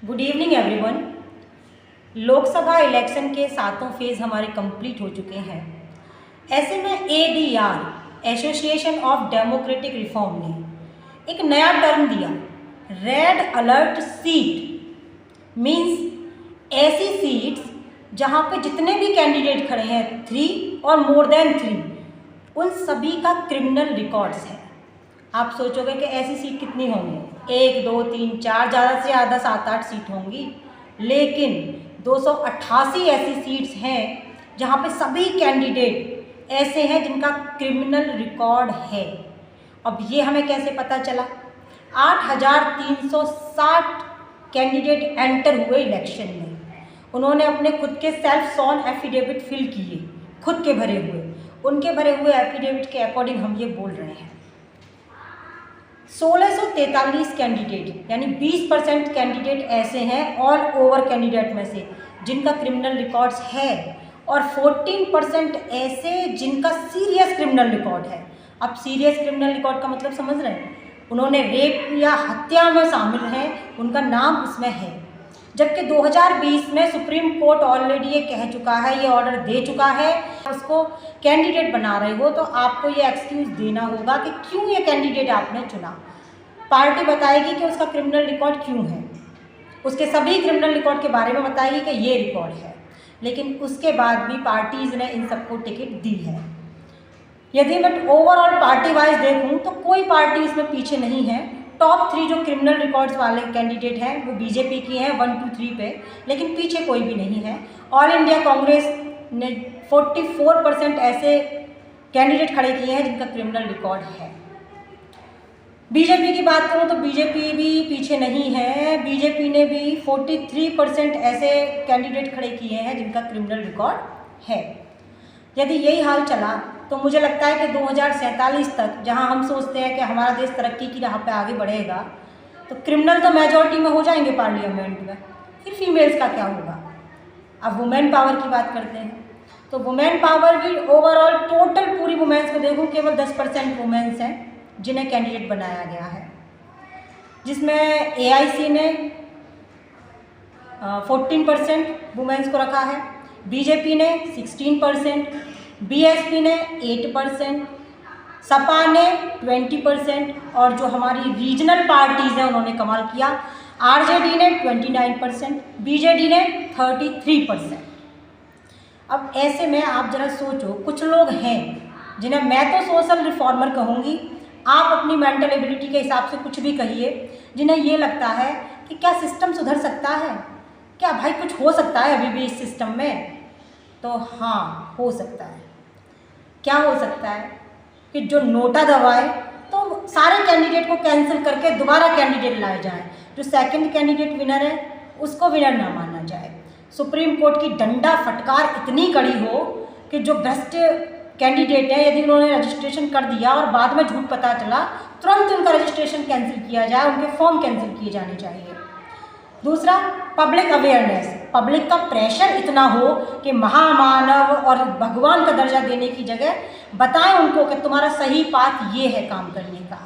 Good evening everyone. Lok Sabha election के 7वां phase हमारे complete हो चुके हैं। ऐसे में ADR association of democratic reform ने एक नया टर्म दिया, रेड अलर्ट सीट। मीन्स ऐसी सीट्स जहाँ पे जितने भी कैंडिडेट खड़े हैं 3 और मोर देन 3, उन सभी का क्रिमिनल रिकॉर्ड्स है। आप सोचोगे कि ऐसी सीट कितनी होंगी? 1, 2, 3, 4, ज़्यादा से ज़्यादा 7-8 सीट होंगी, लेकिन 288 ऐसी सीट्स हैं जहाँ पे सभी कैंडिडेट ऐसे हैं जिनका क्रिमिनल रिकॉर्ड है। अब ये हमें कैसे पता चला? 8,360 कैंडिडेट एंटर हुए इलेक्शन में। उन्होंने अपने खुद के सेल्फ सॉन एफिडेविट फिल किए, खुद के भरे हुए। उनके भरे हुए एफिडेविट के अकॉर्डिंग हम ये बोल रहे हैं 1643 कैंडिडेट यानी 20% कैंडिडेट ऐसे हैं ऑल ओवर कैंडिडेट में से जिनका क्रिमिनल रिकॉर्ड्स है, और 14% ऐसे जिनका सीरियस क्रिमिनल रिकॉर्ड है। अब सीरियस क्रिमिनल रिकॉर्ड का मतलब समझ रहे हैं? उन्होंने रेप या हत्या में शामिल हैं, उनका नाम उसमें है। जबकि 2020 में सुप्रीम कोर्ट ऑलरेडी ये कह चुका है, ये ऑर्डर दे चुका है, उसको कैंडिडेट बना रहे हो तो आपको ये एक्सक्यूज़ देना होगा कि क्यों ये कैंडिडेट आपने चुना। पार्टी बताएगी कि उसका क्रिमिनल रिकॉर्ड क्यों है, उसके सभी क्रिमिनल रिकॉर्ड के बारे में बताएगी कि ये रिकॉर्ड है, लेकिन उसके बाद भी पार्टीज़ ने इन सबको टिकट दी है। यदि मैं ओवरऑल पार्टी वाइज देखूँ तो कोई पार्टी इसमें पीछे नहीं है। टॉप 3 जो क्रिमिनल रिकॉर्ड्स वाले कैंडिडेट हैं वो बीजेपी की हैं 1, 2, 3 पे, लेकिन पीछे कोई भी नहीं है। ऑल इंडिया कांग्रेस ने 44% ऐसे कैंडिडेट खड़े किए हैं जिनका क्रिमिनल रिकॉर्ड है। बीजेपी की बात करूं तो बीजेपी भी पीछे नहीं है। बीजेपी ने भी 43% ऐसे कैंडिडेट खड़े किए हैं जिनका क्रिमिनल रिकॉर्ड है। यदि यही हाल चला तो मुझे लगता है कि 2047 तक, जहां हम सोचते हैं कि हमारा देश तरक्की की राह पे आगे बढ़ेगा, तो क्रिमिनल तो मेजॉरिटी में हो जाएंगे पार्लियामेंट में, फिर फीमेल्स का क्या होगा? अब वुमेन पावर की बात करते हैं तो वुमेन पावर भी ओवरऑल टोटल पूरी वुमेन्स को देखूँ केवल 10% वुमेन्स हैं जिन्हें कैंडिडेट बनाया गया है, जिसमें AIC ने 14% वुमेन्स को रखा है, बीजेपी ने 16%, BSP ने 8%, सपा ने 20%, और जो हमारी रीजनल पार्टीज़ हैं उन्होंने कमाल किया। RJD ने 29%, BJD ने 33%। अब ऐसे में आप ज़रा सोचो, कुछ लोग हैं जिन्हें मैं तो सोशल रिफॉर्मर कहूँगी, आप अपनी मेंटल एबिलिटी के हिसाब से कुछ भी कहिए, जिन्हें ये लगता है कि क्या सिस्टम सुधर सकता है, क्या भाई कुछ हो सकता है अभी भी इस सिस्टम में? तो हाँ, हो सकता है। क्या हो सकता है कि जो नोटा दबाए तो सारे कैंडिडेट को कैंसिल करके दोबारा कैंडिडेट लाए जाए, जो सेकंड कैंडिडेट विनर है उसको विनर ना माना जाए। सुप्रीम कोर्ट की डंडा फटकार इतनी कड़ी हो कि जो भ्रष्ट कैंडिडेट है, यदि उन्होंने रजिस्ट्रेशन कर दिया और बाद में झूठ पता चला, तुरंत उनका रजिस्ट्रेशन कैंसिल किया जाए, उनके फॉर्म कैंसिल किए जाने चाहिए। दूसरा, पब्लिक अवेयरनेस, पब्लिक का प्रेशर इतना हो कि महामानव और भगवान का दर्जा देने की जगह बताएं उनको कि तुम्हारा सही पाथ ये है काम करने का।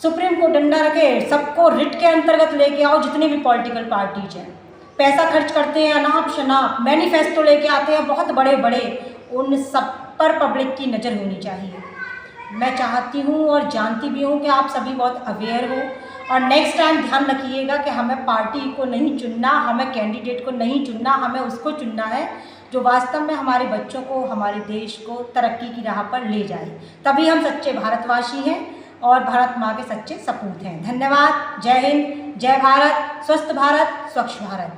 सुप्रीम कोर्ट डंडा रखे, सबको रिट के अंतर्गत लेके आओ, जितनी भी पॉलिटिकल पार्टीज हैं, पैसा खर्च करते हैं अनाप शनाप, मैनिफेस्टो लेके आते हैं बहुत बड़े बड़े, उन सब पर पब्लिक की नज़र होनी चाहिए। मैं चाहती हूँ और जानती भी हूँ कि आप सभी बहुत अवेयर हो, और नेक्स्ट टाइम ध्यान रखिएगा कि हमें पार्टी को नहीं चुनना, हमें कैंडिडेट को नहीं चुनना, हमें उसको चुनना है जो वास्तव में हमारे बच्चों को, हमारे देश को तरक्की की राह पर ले जाए। तभी हम सच्चे भारतवासी हैं और भारत माँ के सच्चे सपूत हैं। धन्यवाद। जय हिंद, जय भारत, स्वस्थ भारत, स्वच्छ भारत।